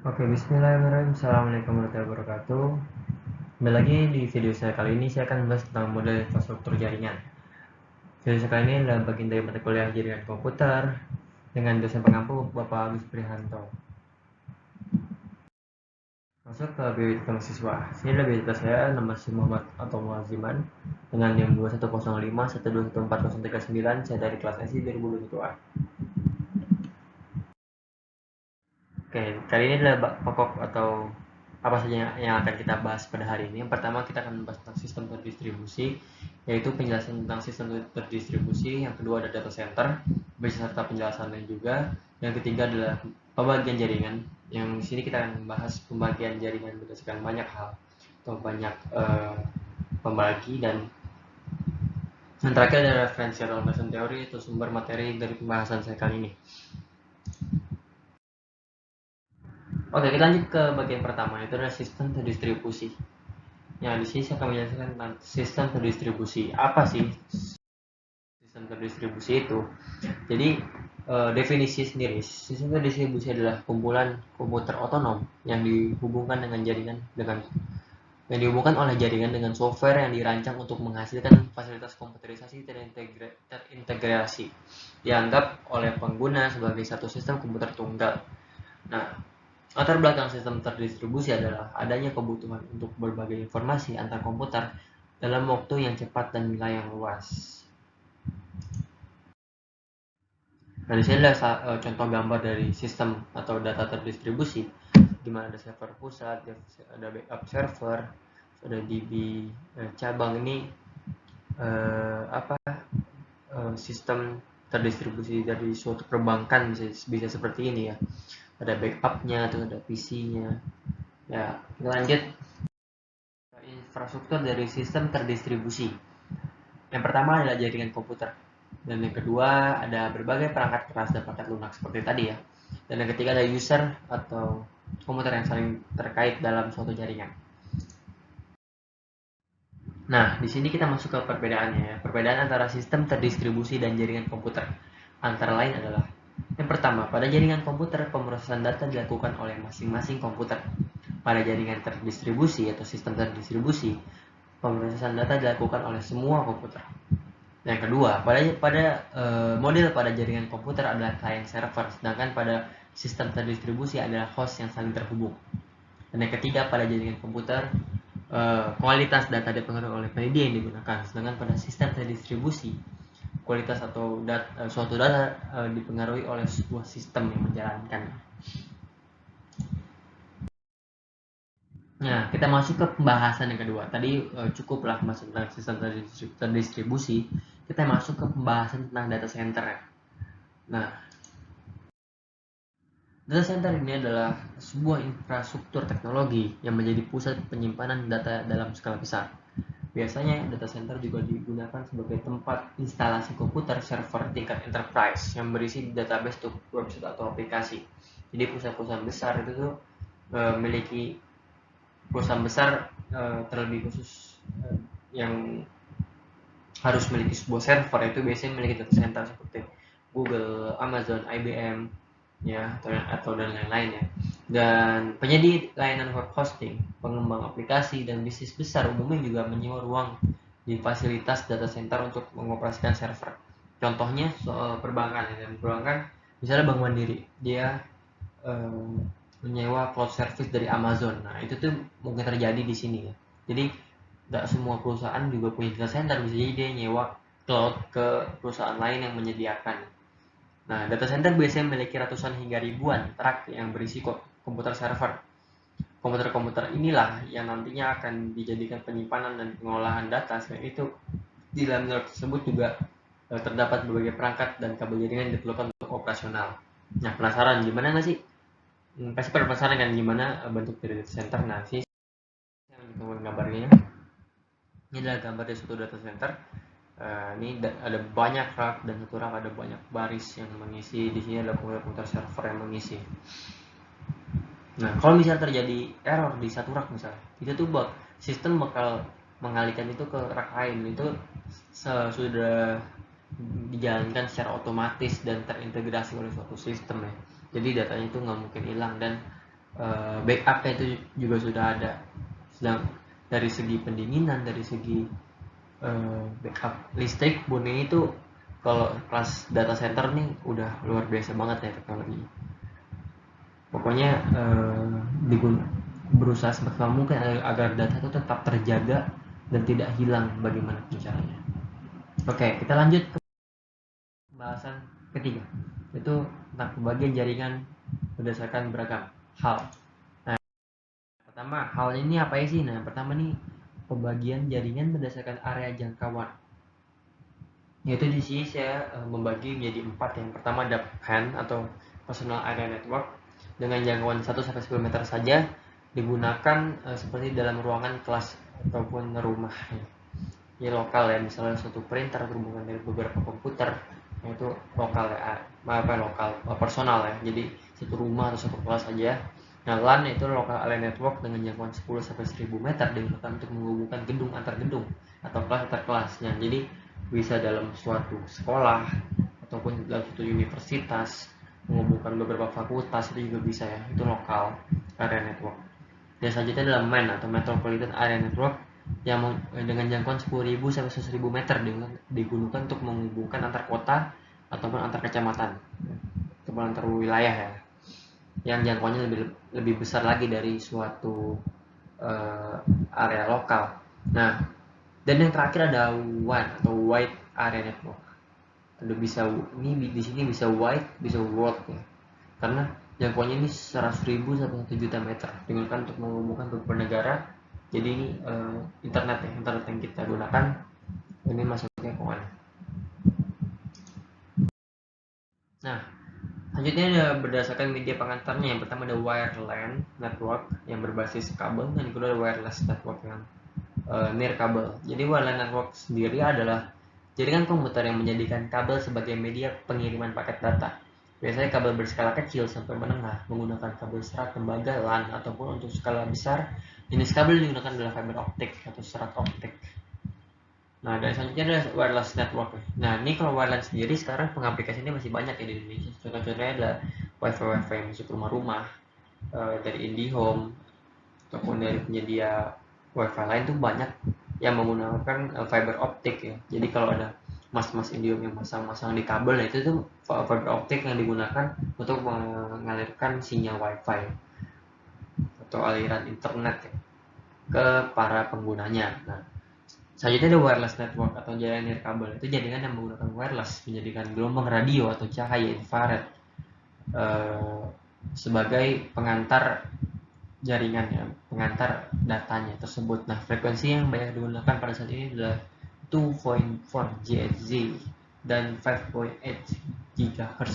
Oke, bismillahirrahmanirrahim. Assalamualaikum warahmatullahi wabarakatuh. Kembali lagi di video saya kali ini, saya akan membahas tentang model infrastruktur jaringan. Video saya kali ini adalah bagian dari mata kuliah jaringan komputer dengan dosen pengampu Bapak Agus Prihanto. Masuk ke biodata mahasiswa. Sini adalah biodata saya, nama saya Muhammad atau Muaziman dengan NIM 2105121439. Saya dari kelas SI 2021A. Oke, kali ini adalah pokok atau apa saja yang akan kita bahas pada hari ini. Yang pertama kita akan membahas tentang sistem terdistribusi, yaitu penjelasan tentang sistem terdistribusi. Yang kedua ada data center, beserta penjelasannya juga. Yang ketiga adalah pembagian jaringan. Yang di sini kita akan membahas pembagian jaringan berdasarkan banyak hal atau banyak pembagi, dan yang terakhir adalah referensi atau landasan teori atau sumber materi dari pembahasan saya kali ini. Oke, kita lanjut ke bagian pertama, itu adalah sistem terdistribusi. Ya, di sini saya akan menjelaskan tentang sistem terdistribusi. Apa sih sistem terdistribusi itu? Jadi, definisi sendiri, sistem terdistribusi adalah kumpulan komputer otonom yang dihubungkan oleh jaringan dengan software yang dirancang untuk menghasilkan fasilitas komputerisasi terintegrasi, dianggap oleh pengguna sebagai satu sistem komputer tunggal. Nah, latar belakang sistem terdistribusi adalah adanya kebutuhan untuk berbagai informasi antar komputer dalam waktu yang cepat dan wilayah yang luas. Nah, di sini adalah contoh gambar dari sistem atau data terdistribusi, di mana ada server pusat, ada backup server, ada DB cabang. Ini sistem terdistribusi dari suatu perbankan bisa seperti ini ya. Ada backupnya, terus ada PC-nya. Ya, kita lanjut. Infrastruktur dari sistem terdistribusi. Yang pertama adalah jaringan komputer. Dan yang kedua ada berbagai perangkat keras dan perangkat lunak seperti tadi ya. Dan yang ketiga ada user atau komputer yang saling terkait dalam suatu jaringan. Nah, di sini kita masuk ke perbedaannya. Perbedaan antara sistem terdistribusi dan jaringan komputer antara lain adalah: yang pertama, pada jaringan komputer pemrosesan data dilakukan oleh masing-masing komputer. Pada jaringan terdistribusi atau sistem terdistribusi, pemrosesan data dilakukan oleh semua komputer. Yang kedua, model pada jaringan komputer adalah client server, sedangkan pada sistem terdistribusi adalah host yang saling terhubung. Dan yang ketiga, pada jaringan komputer kualitas data dipengaruhi oleh penyedia yang digunakan, sedangkan pada sistem terdistribusi kualitas atau suatu data dipengaruhi oleh sebuah sistem yang menjalankan. Nah, kita masuk ke pembahasan yang kedua. Tadi cukuplah masuk tentang sistem terdistribusi. Kita masuk ke pembahasan tentang data center. Nah, data center ini adalah sebuah infrastruktur teknologi yang menjadi pusat penyimpanan data dalam skala besar. Biasanya data center juga digunakan sebagai tempat instalasi komputer server tingkat enterprise yang berisi database untuk website atau aplikasi. Jadi perusahaan-perusahaan besar itu tuh memiliki perusahaan besar terlebih khusus yang harus memiliki sebuah server, itu biasanya memiliki data center seperti Google, Amazon, IBM ya, atau dan lain-lain ya. Dan penyedia layanan web hosting, pengembang aplikasi, dan bisnis besar umumnya juga menyewa ruang di fasilitas data center untuk mengoperasikan server. Contohnya soal perbankan ya, dan perbankan misalnya Bank Mandiri, dia menyewa cloud service dari Amazon. Nah, itu tuh mungkin terjadi di sini ya. Jadi nggak semua perusahaan juga punya data center, bisa jadi dia nyewa cloud ke perusahaan lain yang menyediakan. Nah, data center biasanya memiliki ratusan hingga ribuan rak yang berisi komputer server. Komputer-komputer inilah yang nantinya akan dijadikan penyimpanan dan pengolahan data. Selain itu, di dalam network tersebut juga terdapat berbagai perangkat dan kabel jaringan yang diperlukan untuk operasional. Nah, penasaran gimana nggak sih? Pasti penasaran kan gimana bentuk dari data center. Nah, sini saya menunjukkan gambarnya. Ini adalah gambar dari suatu data center. Ini ada banyak rak, dan satu rak ada banyak baris yang mengisi. Di sini ada komputer server yang mengisi. Nah, kalau misalnya terjadi error di satu rak misalnya, itu tuh sistem bakal mengalihkan itu ke rak lain. Itu sudah dijalankan secara otomatis dan terintegrasi oleh suatu sistem ya. Jadi datanya itu nggak mungkin hilang, dan backupnya itu juga sudah ada. Sedang dari segi pendinginan, dari segi backup listrik, Bone itu kalau kelas data center nih udah luar biasa banget ya teknologinya. Pokoknya berusaha semaksimal mungkin agar data itu tetap terjaga dan tidak hilang bagaimana caranya. Oke, kita lanjut ke pembahasan ketiga, yaitu tentang pembagian jaringan berdasarkan beragam hal. Nah, pertama, hal ini apa sih? Nah, pertama nih pembagian jaringan berdasarkan area jangkauan. Yaitu di sini saya membagi menjadi 4. Yang pertama ada PAN atau Personal Area Network dengan jangkauan 1-10 meter saja, digunakan seperti dalam ruangan kelas ataupun rumah. Ini lokal ya, misalnya suatu printer berhubungan dengan beberapa komputer, yaitu lokal ya, lokal personal ya, jadi satu rumah atau satu kelas saja. Nah, LAN itu Local Area Network dengan jangkauan 10-1000 meter digunakan untuk menghubungkan gedung antar gedung atau kelas antar kelas. Nah, jadi bisa dalam suatu sekolah ataupun dalam suatu universitas, menghubungkan beberapa fakultas itu juga bisa ya, itu Local Area Network. Dan selanjutnya adalah MAN atau Metropolitan Area Network yang dengan jangkauan 10.000 sampai 1.000 meter digunakan untuk menghubungkan antar kota ataupun antar kecamatan ataupun antar wilayah ya, yang jangkauannya lebih besar lagi dari suatu area lokal. Nah, dan yang terakhir ada WAN atau Wide Area Network. Ada bisa ini di sini bisa wide, bisa world ya. Karena jangkauannya ini 100.000 sampai 1 juta meter digunakan untuk menghubungkan beberapa negara. Jadi ini internet ya, internet yang kita gunakan ini masuknya ke WAN. Nah, selanjutnya ada berdasarkan media pengantarnya. Yang pertama ada wireline network yang berbasis kabel, dan kedua ada wireless network yang nirkabel. Jadi wireline network sendiri adalah jaringan komputer yang menjadikan kabel sebagai media pengiriman paket data. Biasanya kabel berskala kecil sampai menengah menggunakan kabel serat tembaga LAN, ataupun untuk skala besar jenis kabel yang digunakan adalah fiber optik atau serat optik. Nah, dan selanjutnya ada wireless network. Nah, ini kalau wireless sendiri sekarang pengaplikasiannya masih banyak ya di Indonesia. Contoh-contohnya adalah wifi yang masuk rumah-rumah, dari IndiHome ataupun dari penyedia wifi lain tuh banyak yang menggunakan fiber optik ya. Jadi kalau ada mas-mas Indium yang masang-masang di kabel, nah itu tuh fiber optik yang digunakan untuk mengalirkan sinyal wifi atau aliran internet ya, ke para penggunanya. Nah, selanjutnya ada wireless network atau jaringan nirkabel. Itu jaringan yang menggunakan wireless menjadikan gelombang radio atau cahaya infrared sebagai pengantar jaringan ya, pengantar datanya tersebut. Nah, frekuensi yang banyak digunakan pada saat ini adalah 2.4 GHz dan 5.8 GHz.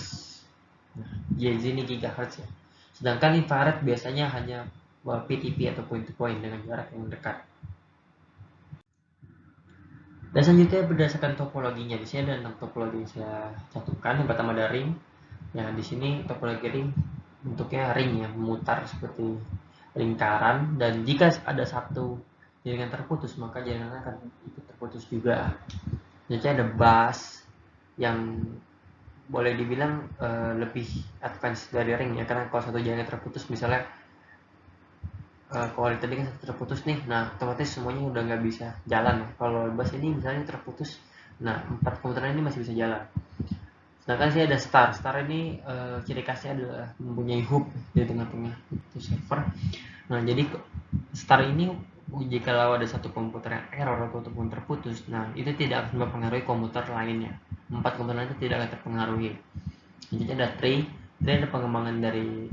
Nah, GHz ini GHz ya. Sedangkan infrared biasanya hanya PTP atau point to point dengan jarak yang dekat. Dan selanjutnya berdasarkan topologinya, di sini ada 6 topologi yang saya cantumkan. Yang pertama ada ring. Ya, di sini topologi ring bentuknya ring ya, memutar seperti lingkaran, dan jika ada satu jaringan terputus maka jaringan akan ikut terputus juga. Jadi ada bus yang boleh dibilang lebih advance dari ring ya, karena kalau satu jaringan terputus misalnya kalau tadi kan satu terputus nih, nah otomatis semuanya udah nggak bisa jalan. Kalau bus ini misalnya terputus, nah 4 komputer ini masih bisa jalan. Sedangkan sih ada star ini ciri khasnya adalah mempunyai hub di tengah-tengah itu server. Nah, jadi star ini jika ada satu komputer yang error ataupun terputus, nah itu tidak akan mempengaruhi komputer lainnya. 4 komputer lain itu tidak akan terpengaruhi. Jadi ada tree ada pengembangan dari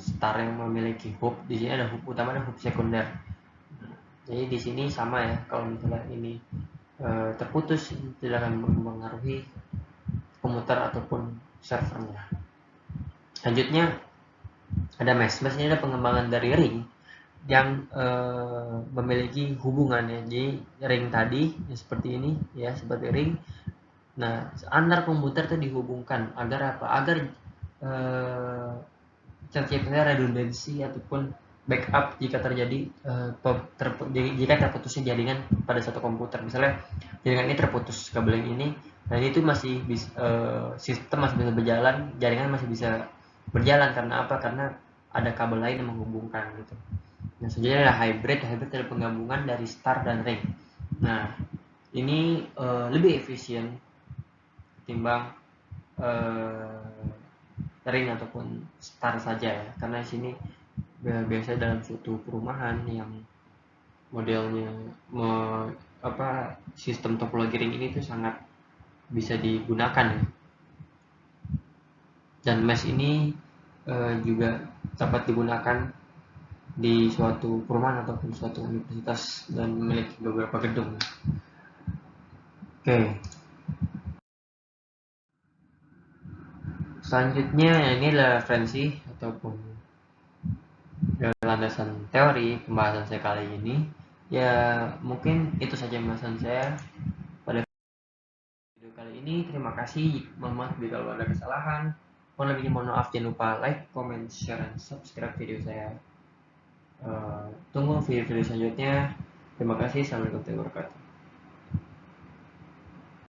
star yang memiliki hub. Di sini ada hub utama dan hub sekunder. Jadi di sini sama ya, kalau misalnya ini terputus tidak akan mempengaruhi komputer ataupun servernya. Selanjutnya ada mesh. Mesh ini ada pengembangan dari ring yang memiliki hubungan ya. Jadi ring tadi ya, seperti ini ya, seperti ring. Nah, antar komputer itu dihubungkan agar apa? Agar tercipta redundansi ataupun backup jika terjadi jika terputusnya jaringan pada satu komputer. Misalnya jaringan ini terputus kabel yang ini, nah itu masih sistem masih bisa berjalan, jaringan masih bisa berjalan. Karena apa? Karena ada kabel lain yang menghubungkan gitu. Nah, selanjutnya ada hybrid. Hybrid adalah penggabungan dari star dan ring. Nah, ini lebih efisien ketimbang ring ataupun star saja ya, karena di sini biasa dalam suatu perumahan yang modelnya sistem topologi ring ini tuh sangat bisa digunakan ya. Dan mesh ini juga dapat digunakan di suatu perumahan ataupun suatu universitas dan memiliki beberapa gedung. Oke. Selanjutnya ini adalah referensi ataupun landasan teori pembahasan saya kali ini. Ya, mungkin itu saja pembahasan saya pada video kali ini. Terima kasih. Mohon maaf bila ada kesalahan. Mohon maaf, jangan lupa like, comment, share, dan subscribe video saya. Tunggu video-video selanjutnya. Terima kasih. Assalamualaikum warahmatullahi wabarakatuh.